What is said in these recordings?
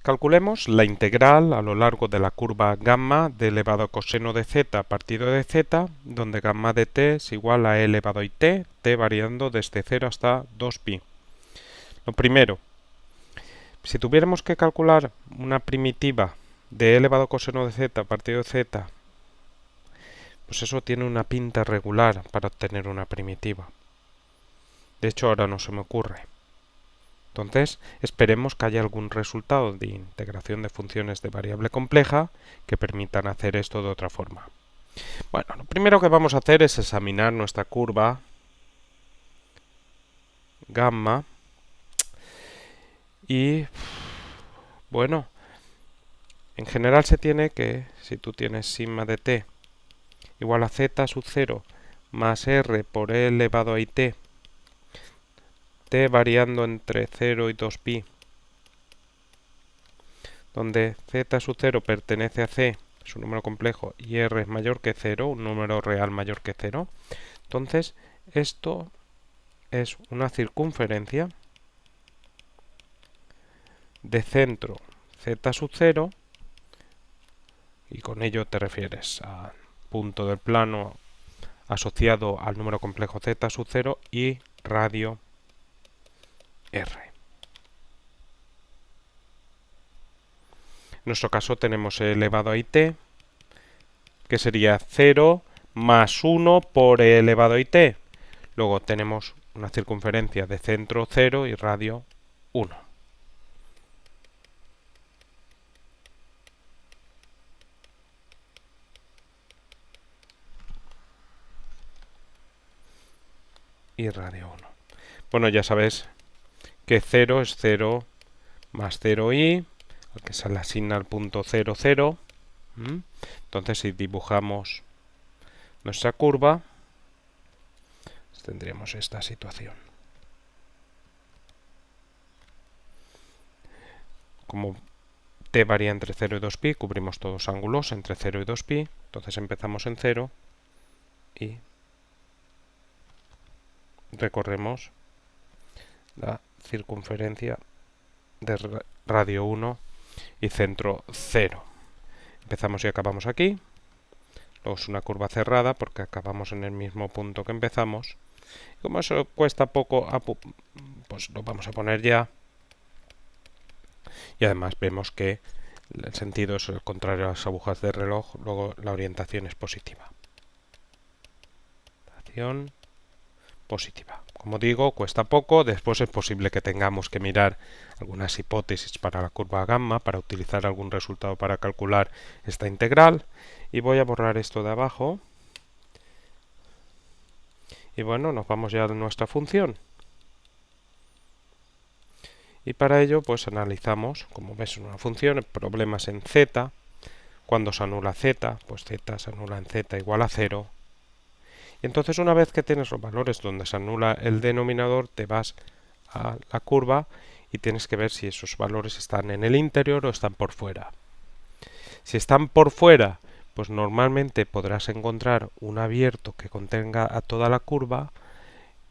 Calculemos la integral a lo largo de la curva gamma de elevado a coseno de z partido de z, donde gamma de t es igual a e elevado a t variando desde 0 hasta 2pi. Lo primero, si tuviéramos que calcular una primitiva de e elevado a coseno de z partido de z, pues eso tiene una pinta regular para obtener una primitiva. De hecho, ahora no se me ocurre. Entonces, esperemos que haya algún resultado de integración de funciones de variable compleja que permitan hacer esto de otra forma. Bueno, lo primero que vamos a hacer es examinar nuestra curva gamma y, bueno, en general se tiene que, si tú tienes sigma de t igual a z sub 0 más r por e elevado a t variando entre 0 y 2pi, donde z sub 0 pertenece a c, es un número complejo, y r es mayor que 0, un número real mayor que 0, entonces esto es una circunferencia de centro z sub 0, y con ello te refieres al punto del plano asociado al número complejo z sub 0 y radio r. En nuestro caso tenemos e elevado a t, que sería 0 más 1 por e elevado a t. Luego tenemos una circunferencia de centro 0 y radio 1. Y radio 1. Bueno, ya sabes que 0 es 0 más 0i, al que se le asigna el punto 0, 0. Entonces, si dibujamos nuestra curva, tendríamos esta situación. Como t varía entre 0 y 2pi, cubrimos todos los ángulos entre 0 y 2pi, entonces empezamos en 0 y recorremos la circunferencia de radio 1 y centro 0. Empezamos y acabamos aquí. Luego es una curva cerrada porque acabamos en el mismo punto que empezamos. Como eso cuesta poco, pues lo vamos a poner ya. Y además vemos que el sentido es el contrario a las agujas de reloj, luego la orientación es positiva. Orientación positiva. Como digo, cuesta poco, después es posible que tengamos que mirar algunas hipótesis para la curva gamma, para utilizar algún resultado para calcular esta integral. Y voy a borrar esto de abajo. Y bueno, nos vamos ya a nuestra función. Y para ello, pues analizamos, como ves, una función, problemas en z. Cuando se anula z, pues z se anula en z igual a 0. Y entonces una vez que tienes los valores donde se anula el denominador, te vas a la curva y tienes que ver si esos valores están en el interior o están por fuera. Si están por fuera, pues normalmente podrás encontrar un abierto que contenga a toda la curva,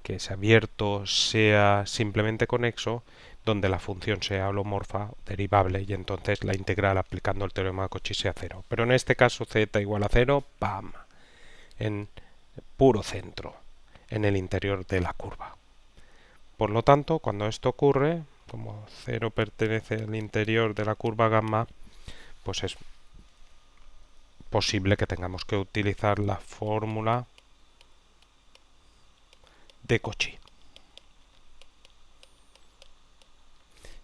que ese abierto sea simplemente conexo, donde la función sea holomorfa, derivable, y entonces la integral aplicando el teorema de Cauchy sea 0. Pero en este caso z igual a 0, ¡pam!, en puro centro, en el interior de la curva. Por lo tanto, cuando esto ocurre, como 0 pertenece al interior de la curva gamma, pues es posible que tengamos que utilizar la fórmula de Cauchy.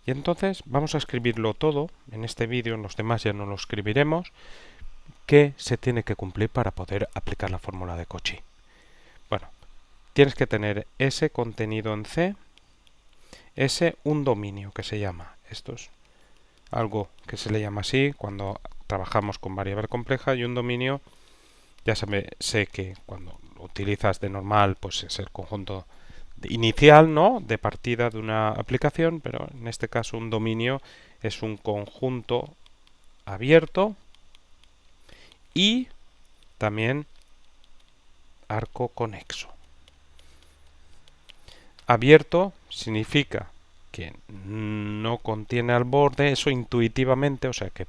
Y entonces vamos a escribirlo todo, en este vídeo, en los demás ya no lo escribiremos, que se tiene que cumplir para poder aplicar la fórmula de Cauchy. Bueno, tienes que tener S contenido en C, S un dominio que se llama. Esto es algo que se le llama así cuando trabajamos con variable compleja, y un dominio, ya sé que cuando lo utilizas de normal, pues es el conjunto inicial, ¿no?, de partida de una aplicación, pero en este caso un dominio es un conjunto abierto y también arco conexo. Abierto significa que no contiene al borde, eso intuitivamente, o sea que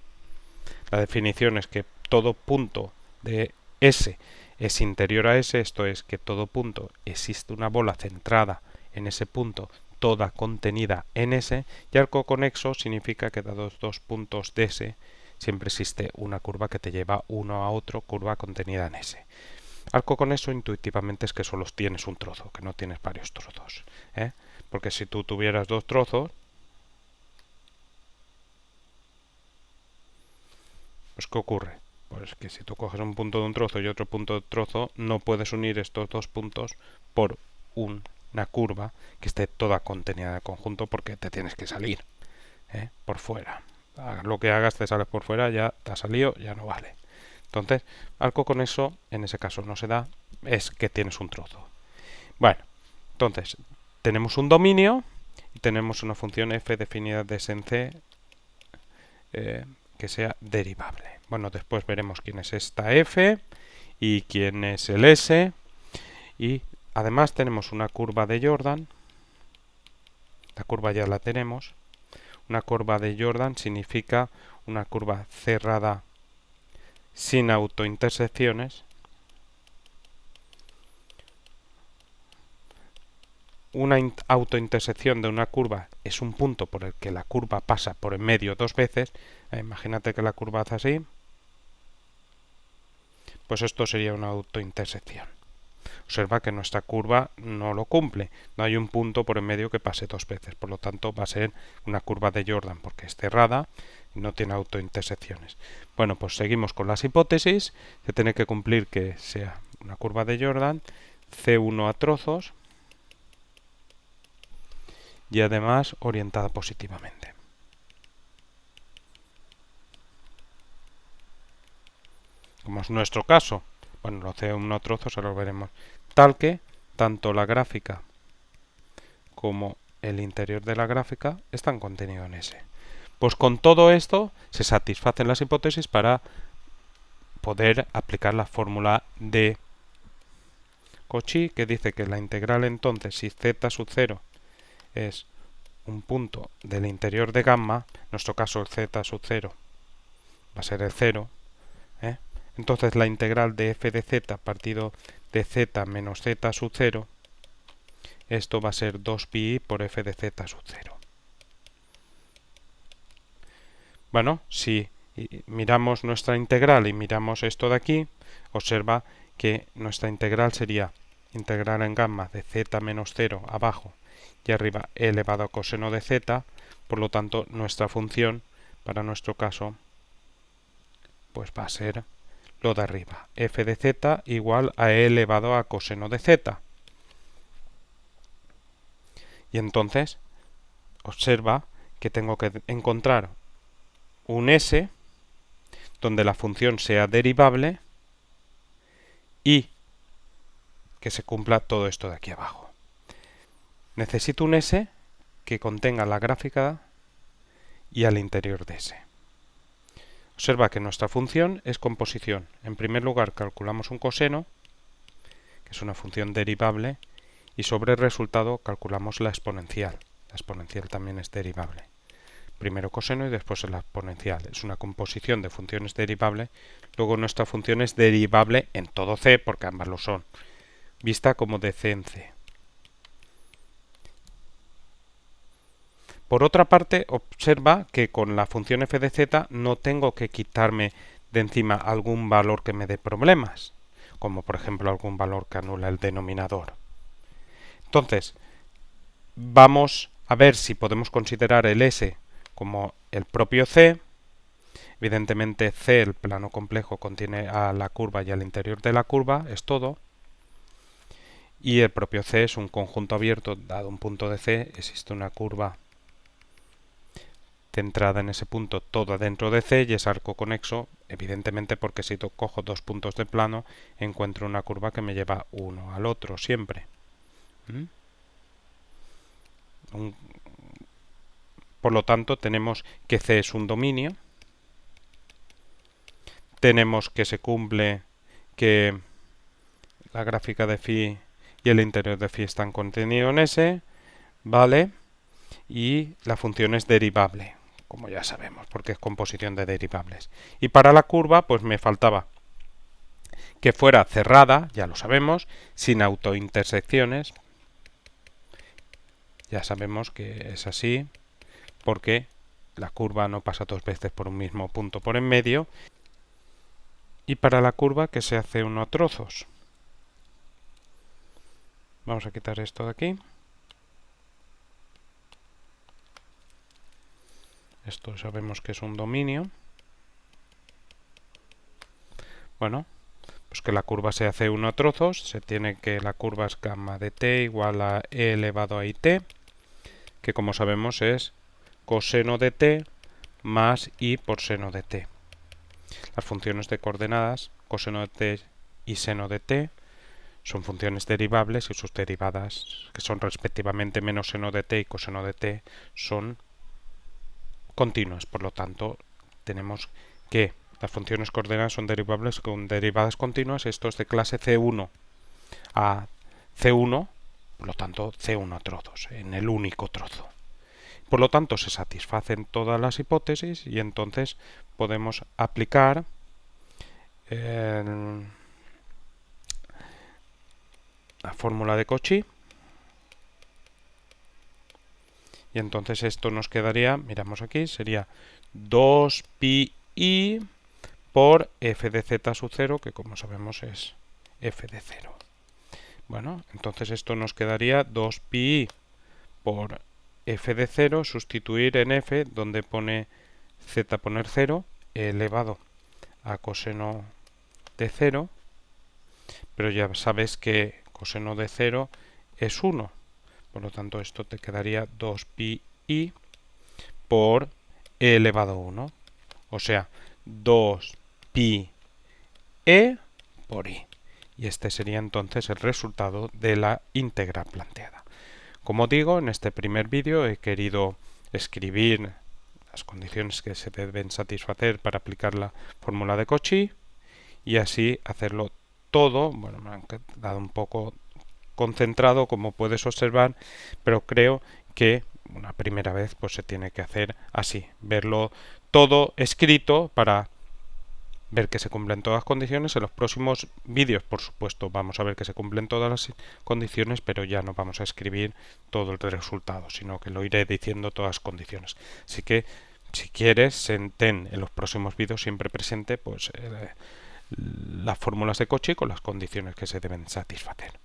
la definición es que todo punto de S es interior a S, esto es que todo punto existe una bola centrada en ese punto, toda contenida en S, y arco conexo significa que dados dos puntos de S siempre existe una curva que te lleva uno a otro, curva contenida en S. Arco conexo intuitivamente es que solo tienes un trozo, que no tienes varios trozos, ¿eh? Porque si tú tuvieras dos trozos, pues ¿qué ocurre? Pues que si tú coges un punto de un trozo y otro punto de trozo, no puedes unir estos dos puntos por una curva que esté toda contenida en el conjunto porque te tienes que salir, por fuera. Lo que hagas te sales por fuera, ya te ha salido, ya no vale. Entonces, arco conexo en ese caso no se da, es que tienes un trozo. Bueno, entonces, tenemos un dominio y tenemos una función f definida de S en C que sea derivable. Bueno, después veremos quién es esta f y quién es el s. Y además tenemos una curva de Jordan. La curva ya la tenemos. Una curva de Jordan significa una curva cerrada sin autointersecciones. Una autointersección de una curva es un punto por el que la curva pasa por en medio dos veces. Imagínate que la curva hace así. Pues esto sería una autointersección. Observa que nuestra curva no lo cumple. No hay un punto por en medio que pase dos veces. Por lo tanto, va a ser una curva de Jordan porque es cerrada y no tiene autointersecciones. Bueno, pues seguimos con las hipótesis. Se tiene que cumplir que sea una curva de Jordan, C1 a trozos y además orientada positivamente. Como es nuestro caso, bueno, los C1 a trozos ahora lo veremos, tal que tanto la gráfica como el interior de la gráfica están contenidos en S. Pues con todo esto se satisfacen las hipótesis para poder aplicar la fórmula de Cauchy, que dice que la integral entonces, si z sub 0 es un punto del interior de gamma, en nuestro caso el z sub 0 va a ser el 0, entonces la integral de f de z partido de z menos z sub 0, esto va a ser 2pi por f de z sub 0. Bueno, si miramos nuestra integral y miramos esto de aquí, observa que nuestra integral sería integral en gamma de z menos 0 abajo y arriba e elevado a coseno de z, por lo tanto nuestra función para nuestro caso pues va a ser lo de arriba, f de z igual a e elevado a coseno de z. Y entonces observa que tengo que encontrar un s donde la función sea derivable y que se cumpla todo esto de aquí abajo. Necesito un S que contenga la gráfica y al interior de S. Observa que nuestra función es composición. En primer lugar calculamos un coseno, que es una función derivable, y sobre el resultado calculamos la exponencial. La exponencial también es derivable. Primero coseno y después la exponencial. Es una composición de funciones derivables. Luego nuestra función es derivable en todo C, porque ambas lo son, vista como de C en C. Por otra parte, observa que con la función f de z no tengo que quitarme de encima algún valor que me dé problemas, como por ejemplo algún valor que anula el denominador. Entonces, vamos a ver si podemos considerar el S como el propio C. Evidentemente C, el plano complejo, contiene a la curva y al interior de la curva, es todo. Y el propio C es un conjunto abierto, dado un punto de C, existe una curva centrada en ese punto toda dentro de C y es arco conexo, evidentemente porque si cojo dos puntos de plano encuentro una curva que me lleva uno al otro siempre. Por lo tanto tenemos que C es un dominio, tenemos que se cumple que la gráfica de phi y el interior de phi están contenidos en S, ¿vale? y la función es derivable, como ya sabemos, porque es composición de derivables. Y para la curva, pues me faltaba que fuera cerrada, ya lo sabemos, sin autointersecciones. Ya sabemos que es así, porque la curva no pasa dos veces por un mismo punto por en medio. Y para la curva que se hace uno a trozos. Vamos a quitar esto de aquí. Esto sabemos que es un dominio. Bueno, pues que la curva se hace uno a trozos. Se tiene que la curva es gamma de t igual a e elevado a it, que como sabemos es coseno de t más i por seno de t. Las funciones de coordenadas, coseno de t y seno de t, son funciones derivables y sus derivadas, que son respectivamente menos seno de t y coseno de t, son continuas. Por lo tanto, tenemos que las funciones coordenadas son derivables con derivadas continuas. Esto es de clase C1 a C1, por lo tanto C1 a trozos, en el único trozo. Por lo tanto, se satisfacen todas las hipótesis y entonces podemos aplicar la fórmula de Cauchy. Y entonces esto nos quedaría, miramos aquí, sería 2pi por f de z sub 0, que como sabemos es f de 0. Bueno, entonces esto nos quedaría 2pi por f de 0, sustituir en f, donde pone z poner 0, elevado a coseno de 0, pero ya sabes que coseno de 0 es 1. Por lo tanto, esto te quedaría 2pi por e elevado a 1. O sea, 2pi por i. Y este sería entonces el resultado de la íntegra planteada. Como digo, en este primer vídeo he querido escribir las condiciones que se deben satisfacer para aplicar la fórmula de Cauchy y así hacerlo todo. Bueno, me han quedado un poco concentrado, como puedes observar, pero creo que una primera vez pues se tiene que hacer así, verlo todo escrito para ver que se cumplen todas las condiciones. En los próximos vídeos, por supuesto, vamos a ver que se cumplen todas las condiciones, pero ya no vamos a escribir todo el resultado, sino que lo iré diciendo todas las condiciones. Así que, si quieres, ten en los próximos vídeos siempre presente pues las fórmulas de Cauchy con las condiciones que se deben satisfacer.